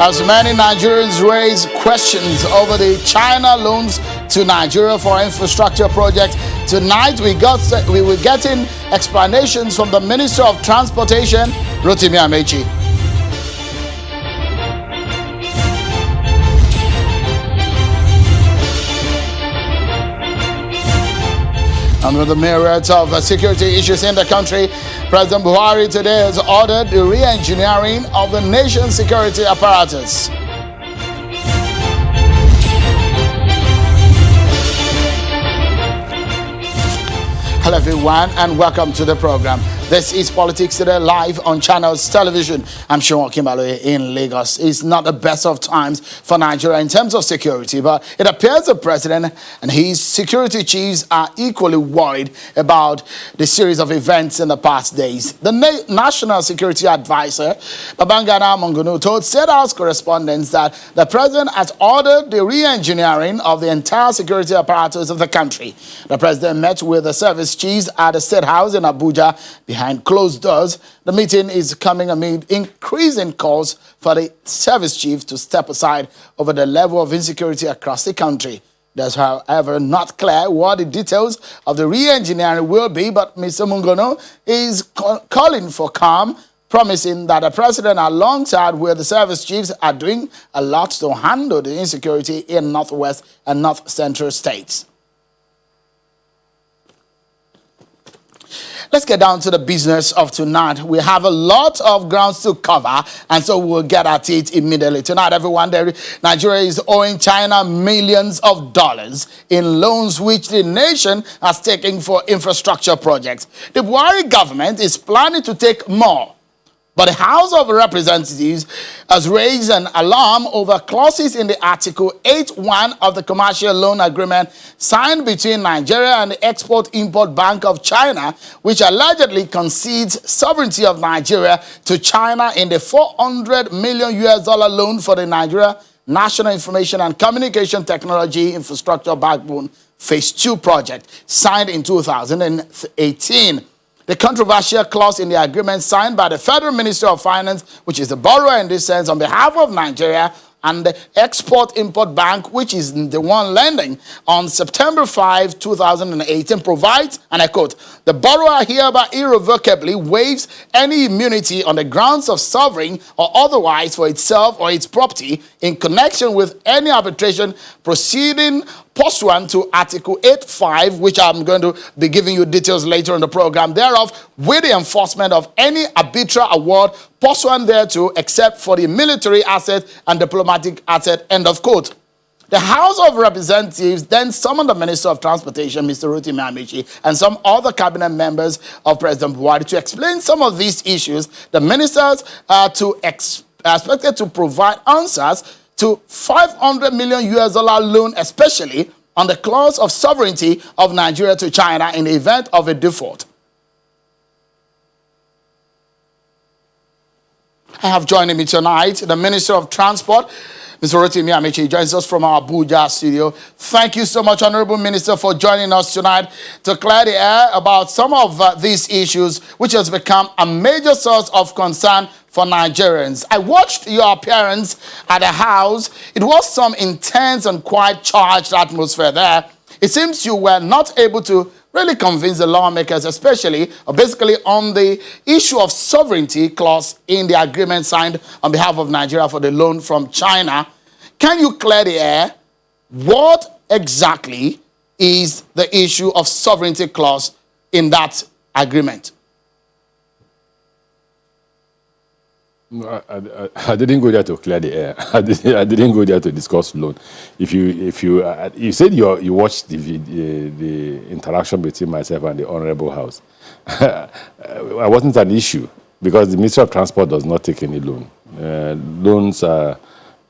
As many Nigerians raise questions over the China loans to Nigeria for infrastructure projects, tonight we will get in explanations from the Minister of Transportation, Rotimi Amaechi. And with the myriad of security issues in the country, President Buhari today has ordered the re-engineering of the nation's security apparatus. Hello everyone and welcome to the program. This is Politics Today live on Channels Television. I'm Sean Kimbalo in Lagos. It's not the best of times for Nigeria in terms of security, but it appears the president and his security chiefs are equally worried about the series of events in the past days. The National Security Advisor, Babangana Monguno, told State House correspondents that the president has ordered the re-engineering of the entire security apparatus of the country. The president met with the service chiefs at the State House in Abuja behind closed doors. The meeting is coming amid increasing calls for the service chief to step aside over the level of insecurity across the country. There's, however, not clear what the details of the re-engineering will be, but Mr. Monguno is calling for calm, promising that the president, alongside with the service chiefs, are doing a lot to handle the insecurity in northwest and north central states. Let's get down to the business of tonight. We have a lot of grounds to cover, and so we'll get at it immediately. Tonight, everyone, Nigeria is owing China millions of dollars in loans which the nation has taken for infrastructure projects. The Buhari government is planning to take more, but the House of Representatives has raised an alarm over clauses in the Article 8.1 of the commercial loan agreement signed between Nigeria and the Export-Import Bank of China, which allegedly concedes sovereignty of Nigeria to China in the $400 million loan for the Nigeria National Information and Communication Technology Infrastructure Backbone Phase 2 project, signed in 2018. The controversial clause in the agreement signed by the Federal Ministry of Finance, which is the borrower in this sense, on behalf of Nigeria, and the Export-Import Bank, which is the one lending, on September 5, 2018, provides, and I quote, "The borrower hereby irrevocably waives any immunity on the grounds of sovereign or otherwise for itself or its property in connection with any arbitration proceeding pursuant to Article 8.5, which I'm going to be giving you details later in the program, thereof, with the enforcement of any arbitral award pursuant thereto, except for the military asset and diplomatic asset," end of quote. The House of Representatives then summoned the Minister of Transportation, Mr. Rotimi Amaechi, and some other cabinet members of President Buhari to explain some of these issues. The ministers are expected to provide answers to $500 million loan, especially on the clause of sovereignty of Nigeria to China in the event of a default. I have joining me tonight the Minister of Transport, Mr. Rotimi Amaechi, joins us from our Abuja studio. Thank you so much, Honorable Minister, for joining us tonight to clear the air about some of these issues, which has become a major source of concern for Nigerians. I watched your appearance at the House. It was some intense and quite charged atmosphere there. It seems you were not able to really convince the lawmakers, especially or basically on the issue of sovereignty clause in the agreement signed on behalf of Nigeria for the loan from China. Can you clear the air? What exactly is the issue of sovereignty clause in that agreement? No, I didn't go there to clear the air. I didn't go there to discuss loan. If you said you watched the interaction between myself and the Honorable House, I wasn't an issue because the Ministry of Transport does not take any loan. Loans are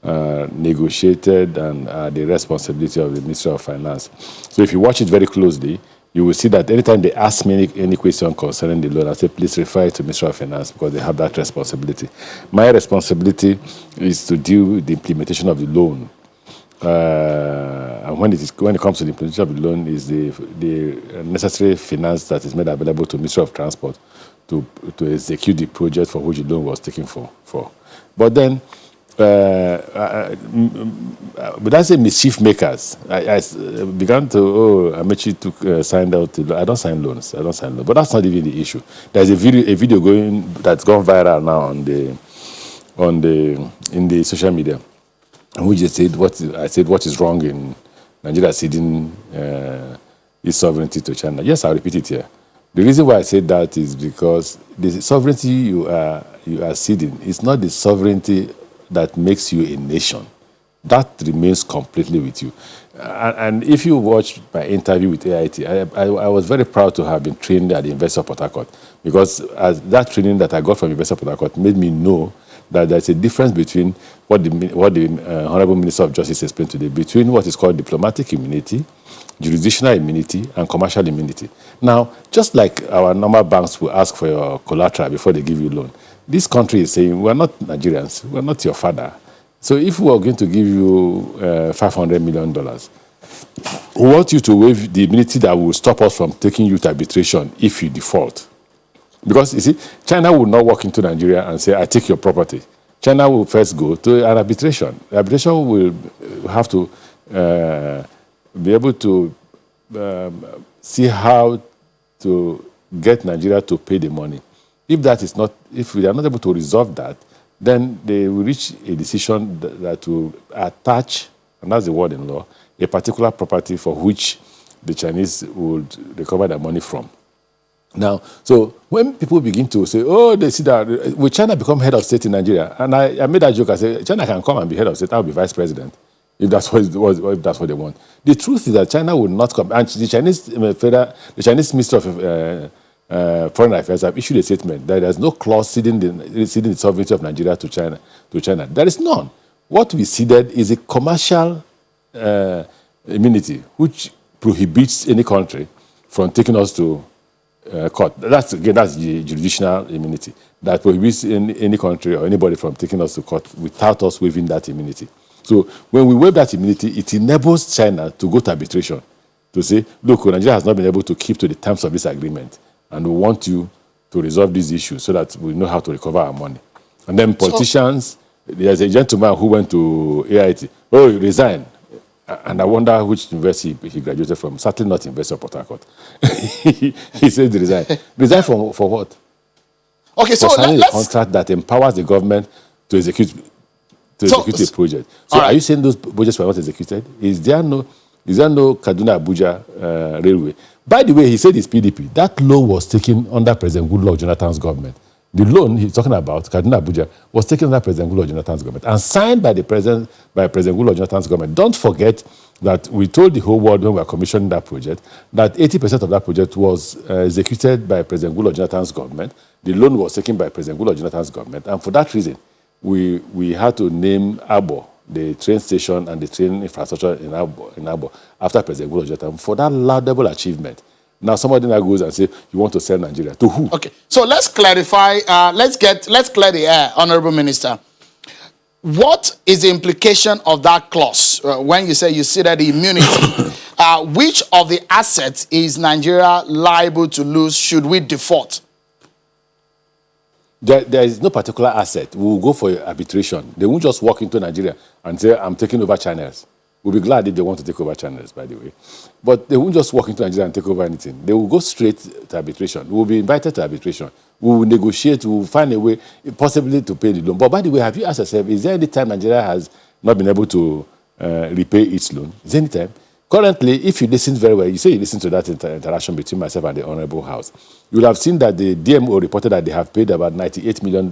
negotiated and are the responsibility of the Ministry of Finance. So if you watch it very closely, you will see that anytime they ask me any question concerning the loan, I say, please refer it to Ministry of Finance because they have that responsibility. My responsibility is to deal with the implementation of the loan. And when it comes to the implementation of the loan, is the necessary finance that is made available to Ministry of Transport to execute the project for which the loan was taken for. But then, but I say mischief makers. Began to, Amechi took signed out. I don't sign loans. But that's not even the issue. There's a video going that's gone viral now in the social media, and which said what is wrong in Nigeria ceding its sovereignty to China. Yes, I'll repeat it here. The reason why I said that is because the sovereignty you are ceding is not the sovereignty that makes you a nation. That remains completely with you. And if you watch my interview with AIT, I was very proud to have been trained at the University of Port Harcourt, because as that training that I got from the University of Port Harcourt made me know that there's a difference between what the Honorable Minister of Justice explained today, between what is called diplomatic immunity, jurisdictional immunity, and commercial immunity. Now, just like our normal banks will ask for your collateral before they give you loan, this country is saying, we're not Nigerians, we're not your father. So if we are going to give you $500 million, we want you to waive the immunity that will stop us from taking you to arbitration if you default. Because, you see, China will not walk into Nigeria and say, I take your property. China will first go to an arbitration. The arbitration will have to be able to see how to get Nigeria to pay the money. If we are not able to resolve that, then they will reach a decision that will attach, and that's the word in law, a particular property for which the Chinese would recover their money from. Now, so when people begin to say, oh, they see that, will China become head of state in Nigeria? And I made that joke, I said, China can come and be head of state, I'll be vice president, if that's what they want. The truth is that China will not come, and the Chinese Minister of Foreign Affairs have issued a statement that there's no clause ceding the sovereignty of Nigeria to China. There is none. What we ceded is a commercial immunity, which prohibits any country from taking us to court. That's the jurisdictional immunity that prohibits any country or anybody from taking us to court without us waiving that immunity. So when we waive that immunity, it enables China to go to arbitration to say, look, Nigeria has not been able to keep to the terms of this agreement, and we want you to resolve these issues so that we know how to recover our money. And then politicians, there's a gentleman who went to AIT. Oh, he resigned. And I wonder which university he graduated from. Certainly not University of Port Harcourt. He said he resigned. Resign for what? Okay, so for signing a contract that empowers the government to execute a project. So are you saying those projects were not executed? Is there no Kaduna Abuja railway? By the way, he said it's PDP. That loan was taken under President Goodluck Jonathan's government. The loan he's talking about, Kaduna Abuja, was taken under President Goodluck Jonathan's government and signed by President Goodluck Jonathan's government. Don't forget that we told the whole world when we were commissioning that project that 80% of that project was executed by President Goodluck Jonathan's government. The loan was taken by President Goodluck Jonathan's government, and for that reason, we had to name Abo, the train station and the train infrastructure in Abo after President Goodluck Jonathan, for that laudable achievement. Now somebody now goes and says, you want to sell Nigeria. To who? Okay, so let's clarify. Let's clear the air, Honorable Minister. What is the implication of that clause when you say you see that the immunity? Which of the assets is Nigeria liable to lose should we default? There is no particular asset. We will go for arbitration. They won't just walk into Nigeria and say, I'm taking over channels. We'll be glad if they want to take over channels, by the way. But they won't just walk into Nigeria and take over anything. They will go straight to arbitration. We will be invited to arbitration. We will negotiate. We will find a way, possibly, to pay the loan. But by the way, have you asked yourself, is there any time Nigeria has not been able to repay its loan? Is there any time? Currently, if you listen very well, you say you listen to that interaction between myself and the Honorable House, you will have seen that the DMO reported that they have paid about $98 million,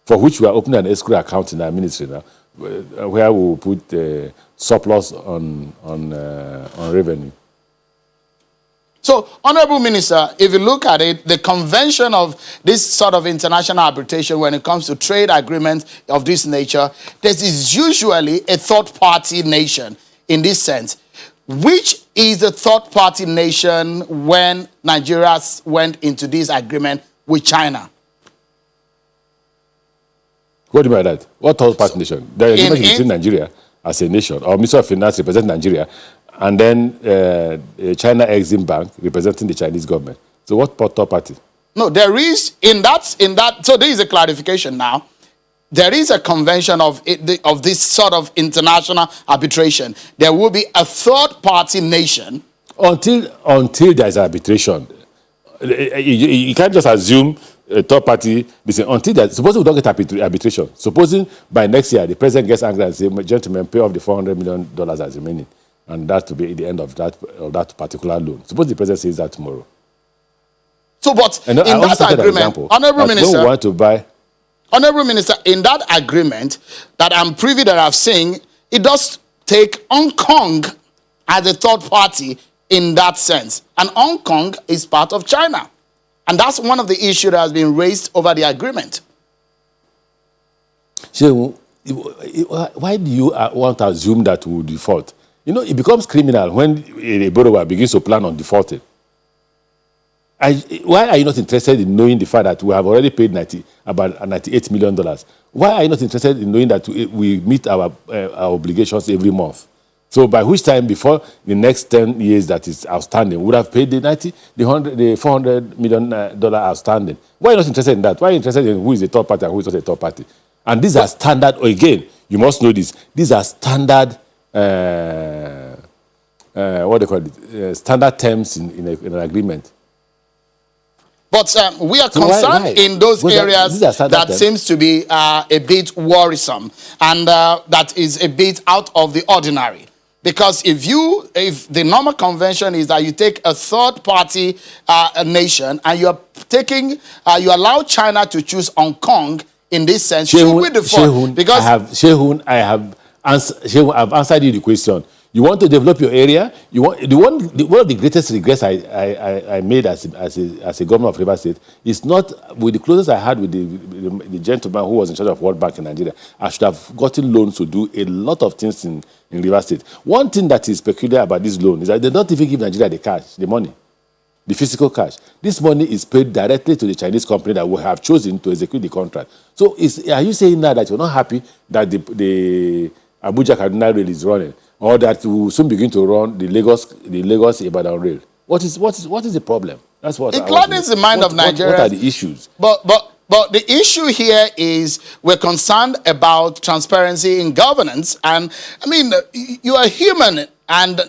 for which we are opening an escrow account in our ministry now, where we will put surplus on revenue. So, Honorable Minister, if you look at it, the convention of this sort of international arbitration when it comes to trade agreements of this nature, there is usually a third-party nation in this sense. Which is the third-party nation when Nigeria went into this agreement with China? What do you mean by that? What third-party nation? The agreement is between Nigeria as a nation, or Minister of Finance representing Nigeria, and then China Exim Bank representing the Chinese government. So what third party? No, there is in that. So there is a clarification now. there is a convention of this sort of international arbitration, there will be a third-party nation. Until there's arbitration, you can't just assume a third party. Listen, until that, supposing we don't get arbitration, supposing by next year the president gets angry and says, "Gentlemen, pay off the $400 million that's remaining," and that to be the end of that particular loan. Suppose the president says that tomorrow. So, but in that agreement, Honourable Minister, want to buy. Honourable Minister, in that agreement that I'm privy that I've seen, it does take Hong Kong as a third party in that sense. And Hong Kong is part of China. And that's one of the issues that has been raised over the agreement. So, why do you want to assume that we will default? You know, it becomes criminal when a borrower begins to plan on defaulting. Why are you not interested in knowing the fact that we have already paid about $98 million? Why are you not interested in knowing that we meet our obligations every month? So by which time, before the next 10 years that is outstanding, we would have paid the $400 million outstanding. Why are you not interested in that? Why are you interested in who is a third party and who is not a third party? And these are standard, again, you must know this, these are standard, what do you call it, standard terms in an agreement. But we are concerned in those areas that seems to be a bit worrisome and that is a bit out of the ordinary. Because if the normal convention is that you take a third party nation and you allow China to choose Hong Kong in this sense, should we default? Because I've answered you the question. You want to develop your area. One of the greatest regrets I made as a governor of Rivers State is not with the closest I had with the gentleman who was in charge of World Bank in Nigeria. I should have gotten loans to do a lot of things in Rivers State. One thing that is peculiar about this loan is that they don't even give Nigeria the cash, the money, the physical cash. This money is paid directly to the Chinese company that we have chosen to execute the contract. So are you saying now that you're not happy that the Abuja-Kaduna rail is running, or that we will soon begin to run the Lagos-Ibadan rail? What is the problem? That's what it gladdens the mind of Nigeria. What are the issues? But the issue here is we're concerned about transparency in governance. And I mean, you are human, and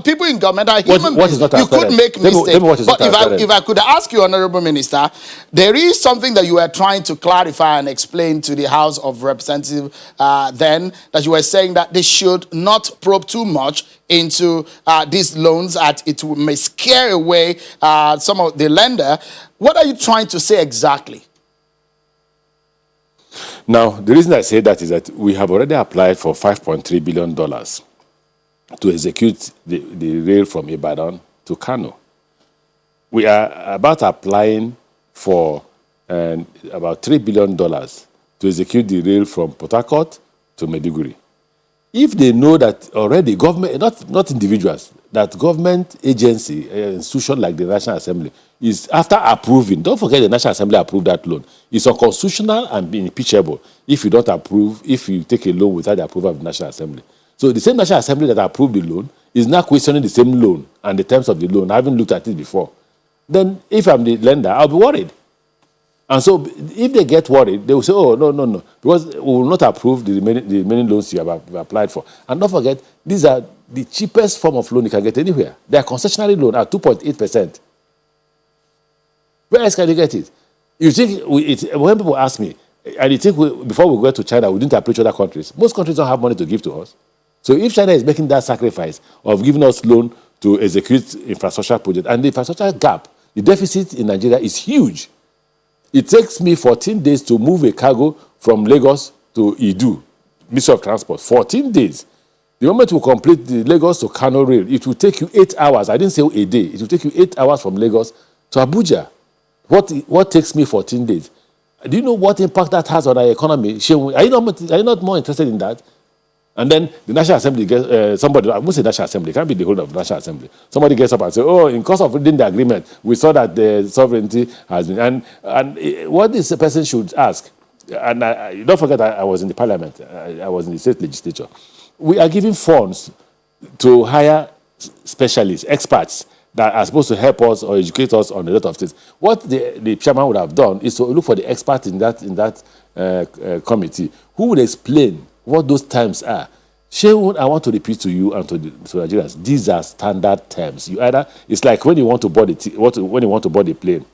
people in government are human beings. You could make mistakes. But if I could ask you, Honourable Minister, there is something that you were trying to clarify and explain to the House of Representatives then, that you were saying that they should not probe too much into these loans, that it may scare away some of the lender. What are you trying to say exactly? Now, the reason I say that is that we have already applied for $5.3 billion to execute the rail from Ibadan to Kano. We are about applying for about $3 billion to execute the rail from Port Harcourt to Maiduguri. If they know that already government, not individuals, that government agency, institution like the National Assembly is after approving, don't forget the National Assembly approved that loan. It's unconstitutional and impeachable if you don't approve, if you take a loan without the approval of the National Assembly. So the same National Assembly that approved the loan is now questioning the same loan and the terms of the loan. I haven't looked at it before. Then if I'm the lender, I'll be worried. And so if they get worried, they will say, oh, no, because we will not approve the remaining loans you have applied for. And don't forget, these are the cheapest form of loan you can get anywhere. They are concessionary loan at 2.8%. Where else can you get it? You think, when people ask me, and you think before we go to China, we didn't approach other countries. Most countries don't have money to give to us. So if China is making that sacrifice of giving us loan to execute infrastructure projects, and the infrastructure gap, the deficit in Nigeria is huge. It takes me 14 days to move a cargo from Lagos to Idu, Ministry of Transport. 14 days. The moment we complete the Lagos to Kano rail, it will take you 8 hours. I didn't say a day. It will take you 8 hours from Lagos to Abuja. What takes me 14 days? Do you know what impact that has on our economy? Are you not more interested in that? And then the National Assembly gets, somebody, I won't say National Assembly, it can't be the whole of the National Assembly. Somebody gets up and says, oh, in course of reading the agreement, we saw that the sovereignty has been, and what this person should ask, and don't forget I was in the parliament, I was in the state legislature. We are giving funds to hire specialists, experts, that are supposed to help us or educate us on a lot of things. What the chairman would have done is to look for the expert in that committee who would explain what those terms are. Shehu, I want to repeat to you and to Nigerians, these are standard terms. It's like when you want to board when you want to board a plane.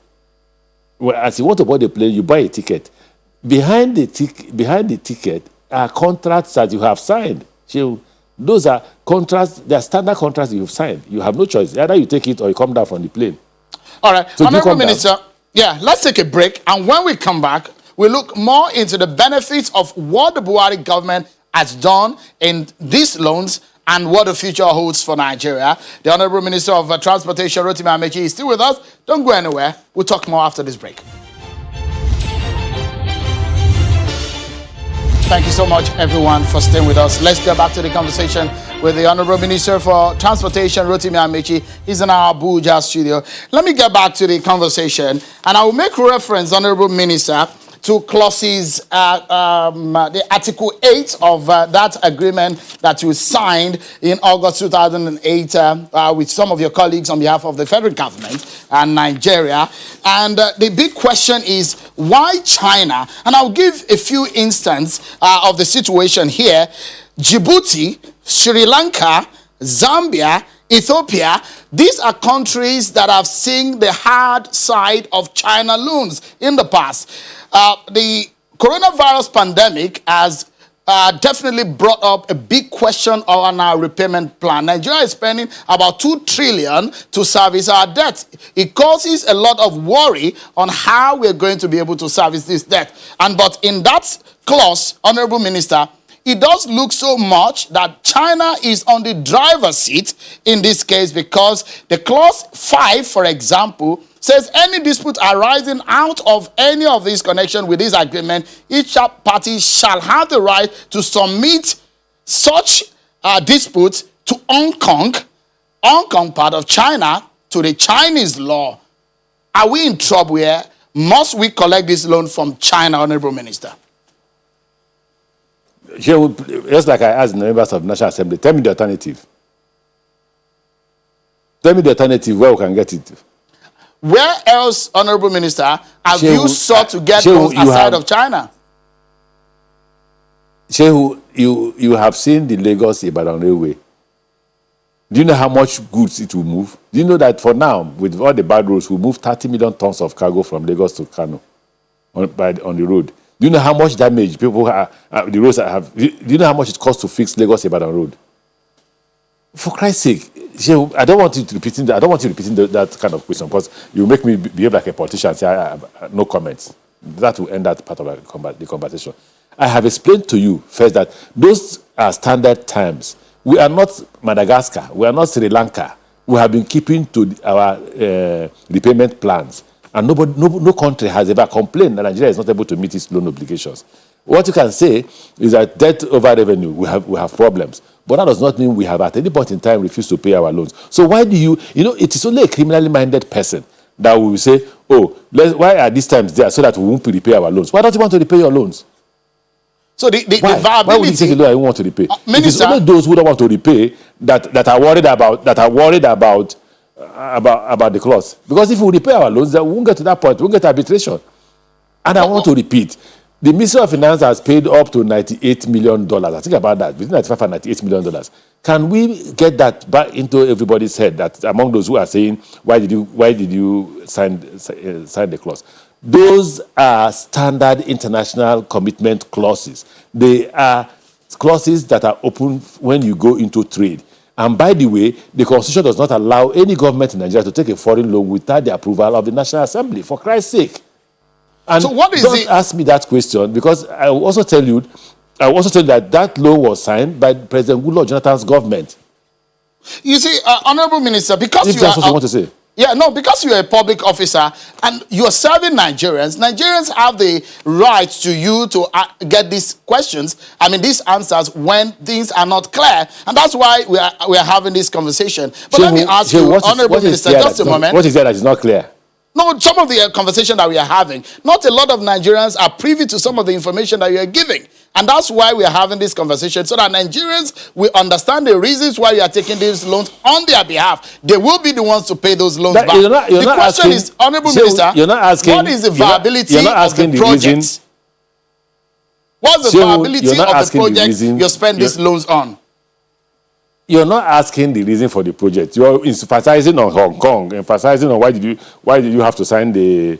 Well, as you want to board a plane, you buy a ticket. Behind the ticket are contracts that you have signed. Shehu, those are contracts, they are standard contracts you've signed. You have no choice. Either you take it or you come down from the plane. All right. So Honorable Minister, let's take a break. And when we come back, we look more into the benefits of what the Buhari government has done in these loans and what the future holds for Nigeria. The Honorable Minister of Transportation, Rotimi Amaechi, is still with us. Don't go anywhere. We'll talk more after this break. Thank you so much, everyone, for staying with us. Let's get back to the conversation with the Honorable Minister for Transportation, Rotimi Amaechi. He's in our Abuja studio. Let me get back to the conversation, and I will make reference, Honorable Minister, to clauses, the Article 8 of that agreement that you signed in August 2008 with some of your colleagues on behalf of the federal government and Nigeria. And the big question is, why China? And I'll give a few instances of the situation here. Djibouti, Sri Lanka, Zambia, Ethiopia, these are countries that have seen the hard side of China loans in the past. The coronavirus pandemic has definitely brought up a big question on our repayment plan. Nigeria is spending about 2 trillion to service our debt. It causes a lot of worry on how we're going to be able to service this debt. But in that clause, Honorable Minister, it does look so much that China is on the driver's seat in this case, because the clause 5, for example, says any dispute arising out of any of these connections with this agreement, each party shall have the right to submit such dispute to Hong Kong, part of China, to the Chinese law. Are we in trouble here? Must we collect this loan from China, Honorable Minister? Just like I asked the members of the National Assembly, tell me the alternative. Tell me the alternative where we can get it. Where else, Honorable Minister, have you sought to get loans outside of China? Shehu, you have seen the Lagos-Ibadan Railway. Do you know how much goods it will move? Do you know that for now, with all the bad roads, we'll move 30 million tons of cargo from Lagos to Kano on the road? Do you know how much damage the roads have? Do you know how much it costs to fix Lagos-Ibadan Road? For Christ's sake, I don't want you repeating that kind of question, because you make me behave like a politician and say no comments. That will end that part of the conversation. I have explained to you first that those are standard terms. We are not Madagascar. We are not Sri Lanka. We have been keeping to our repayment plans. And no country has ever complained that Nigeria is not able to meet its loan obligations. What you can say is that debt over revenue, we have problems. But that does not mean we have at any point in time refused to pay our loans. So why do it is only a criminally minded person that will say, why are these times there so that we won't repay our loans? Why don't you want to repay your loans? So the viability... Why would you take a loan and want to repay? Minister, it is only those who don't want to repay that are worried about the clause. Because if we repay our loans, then we won't get to that point. We won't get arbitration. And I want to repeat, the Ministry of Finance has paid up to $98 million. I think about that, between $95 and $98 million. Can we get that back into everybody's head, that among those who are saying, why did you sign the clause? Those are standard international commitment clauses. They are clauses that are open when you go into trade. And by the way, the Constitution does not allow any government in Nigeria to take a foreign loan without the approval of the National Assembly, for Christ's sake. And so don't ask me that question, because I will also tell you that loan was signed by President Goodluck Jonathan's government. You see, Honorable Minister, because if that's what you want to say. Yeah, no, because you're a public officer and you're serving Nigerians have the right to get these questions, these answers when things are not clear. And that's why we are having this conversation. But let me ask you, Honorable Minister, just a moment. What is there that is not clear? No, some of the conversation that we are having, not a lot of Nigerians are privy to some of the information that you are giving. And that's why we are having this conversation, so that Nigerians will understand the reasons why you are taking these loans on their behalf. They will be the ones to pay those loans back. You're The not question asking, is, Honorable Minister, you're not asking, what is the viability you're not of the asking the project? reason. What's the viability You're not of the asking the project reason. you spend these loans on? You're not asking the reason for the project. You're emphasizing on Hong Kong, emphasizing on why did you have to sign the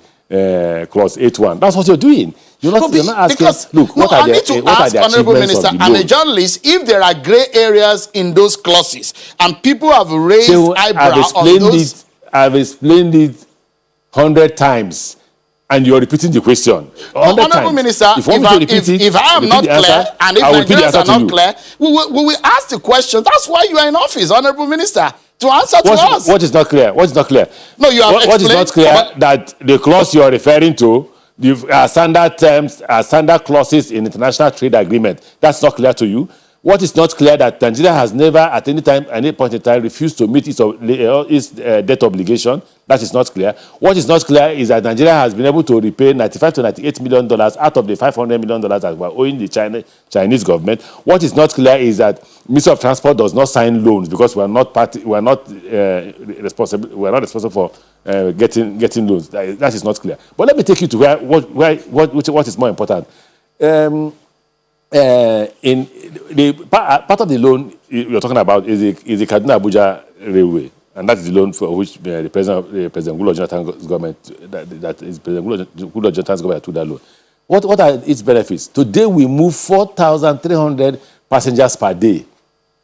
clause 8.1. That's what you're doing. You're not asking. Because, look, what are the Honorable achievements Minister, of the I'm loan? a journalist. If there are grey areas in those clauses and people have raised eyebrow on those, I've explained it 100 times, and you're repeating the question. Honorable Minister, if I am not clear and if Nigerians are not clear, we will ask the question. That's why you are in office, Honorable Minister, to answer to us. What is not clear? What is not clear? No, you have What is not clear that the clause you are referring to, the standard terms, standard clauses in international trade agreement. That's not clear to you. What is not clear that Nigeria has never at any point in time refused to meet its debt obligation. That is not clear. What is not clear is that Nigeria has been able to repay $95 to $98 million out of the $500 million that were owing the Chinese government. What is not clear is that Ministry of Transport does not sign loans because we are not responsible for getting loans. That is not clear. But let me take you to what is more important. In the part of the loan you're talking about is the Kaduna Abuja Railway, and that's the loan for which the President Goodluck Jonathan's government, that is President Goodluck Jonathan's government took that loan. What are its benefits? Today we move 4,300 passengers per day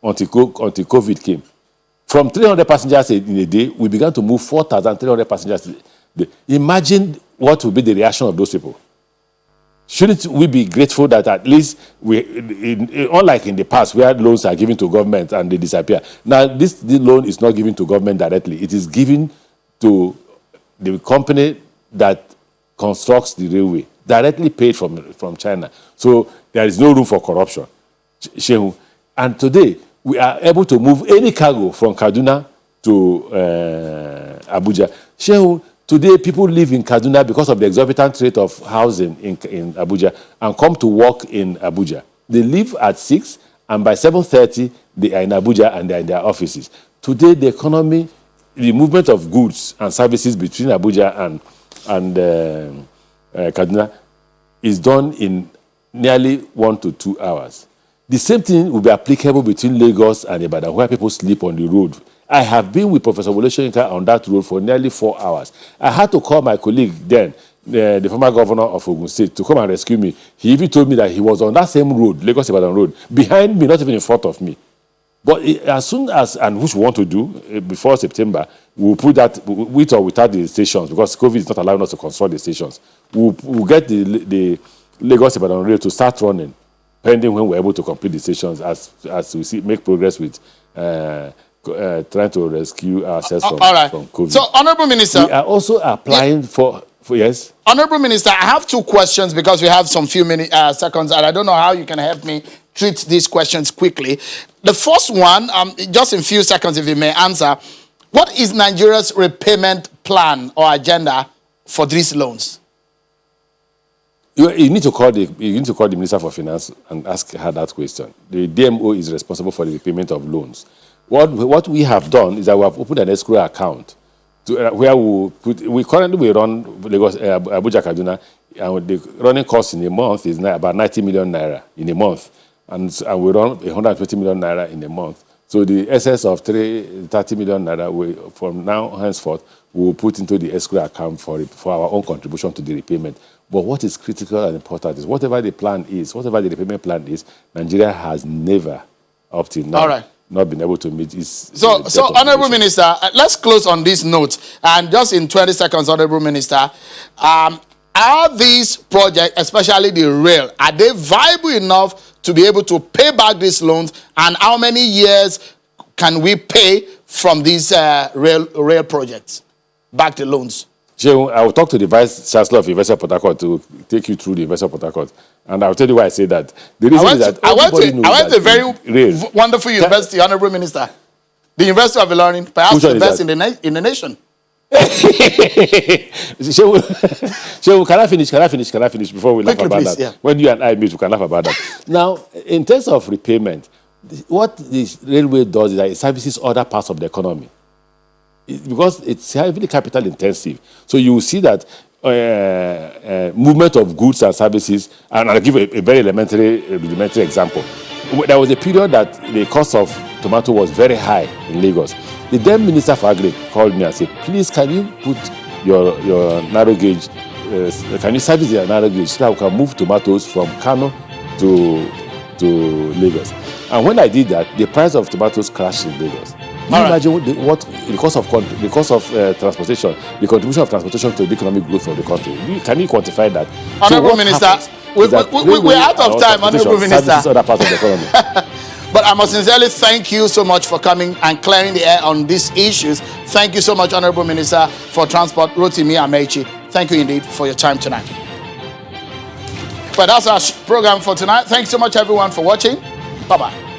until COVID came. From 300 passengers in a day, we began to move 4,300 passengers a day. Imagine what will be the reaction of those people. Shouldn't we be grateful that at least unlike in the past where loans are given to government and they disappear, now this loan is not given to government directly. It is given to the company that constructs the railway, directly paid from China. So there is no room for corruption. Shehu. And today, we are able to move any cargo from Kaduna to Abuja. Shehu, today, people live in Kaduna because of the exorbitant rate of housing in Abuja and come to work in Abuja. They leave at 6, and by 7:30, they are in Abuja and they are in their offices. Today, the economy, the movement of goods and services between Abuja and Kaduna is done in nearly 1 to 2 hours. The same thing will be applicable between Lagos and Ibadan, where people sleep on the road. I have been with Professor Wole Soyinka on that road for nearly 4 hours. I had to call my colleague then, the former governor of Ogun State, to come and rescue me. He even told me that he was on that same road, Lagos-Ibadan road, behind me, not even in front of me. But as soon as, and which we want to do, before September, we'll put that, with or without the stations, because COVID is not allowing us to construct the stations. We'll get the Lagos-Ibadan road to start running, pending when we're able to complete the stations, as we make progress with trying to rescue ourselves from COVID. So, Honorable Minister, we are also applying for yes. Honorable Minister, I have 2 questions because we have some few seconds, and I don't know how you can help me treat these questions quickly. The first one, just in a few seconds, if you may answer, what is Nigeria's repayment plan or agenda for these loans? You need to call the Minister for Finance and ask her that question. The DMO is responsible for the repayment of loans. What we have done is that we have opened an escrow account where we currently run Lagos, Abuja, Kaduna, and the running cost in a month is about 90 million naira in a month, and we run 120 million naira in a month. So the excess of 30 million naira, from now henceforth, we will put into the escrow account for our own contribution to the repayment. But what is critical and important is whatever the repayment plan is, Nigeria has never, up till now, not been able to meet its So Honorable Minister, let's close on this note. And just in 20 seconds, Honorable Minister, are these projects, especially the rail, are they viable enough to be able to pay back these loans? And how many years can we pay from these rail projects back the loans? I will talk to the Vice Chancellor of University of Port Harcourt to take you through the University of Port Harcourt. And I'll tell you why I say that. The reason is that I went to a very wonderful university, Honorable Minister. The University of Ilorin, perhaps the best in the nation. So can I finish before we laugh Quickly, about please, that? yeah. When you and I meet, we can laugh about that. Now, in terms of repayment, what this railway does is that it services other parts of the economy. Because it's heavily capital intensive. So you will see that movement of goods and services, and I'll give a very elementary example. There was a period that the cost of tomato was very high in Lagos. The then Minister for Agri called me and said, please, can you put your narrow gauge, can you service your narrow gauge so that we can move tomatoes from Kano to Lagos? And when I did that, the price of tomatoes crashed in Lagos. Can you imagine the cost of transportation, the contribution of transportation to the economic growth of the country? Can you quantify that? Honorable Minister, we're out of time, Honorable Minister. Other parts of the economy. But I must sincerely thank you so much for coming and clearing the air on these issues. Thank you so much, Honorable Minister for Transport, Rotimi Amaechi. Thank you indeed for your time tonight. But that's our program for tonight. Thanks so much, everyone, for watching. Bye-bye.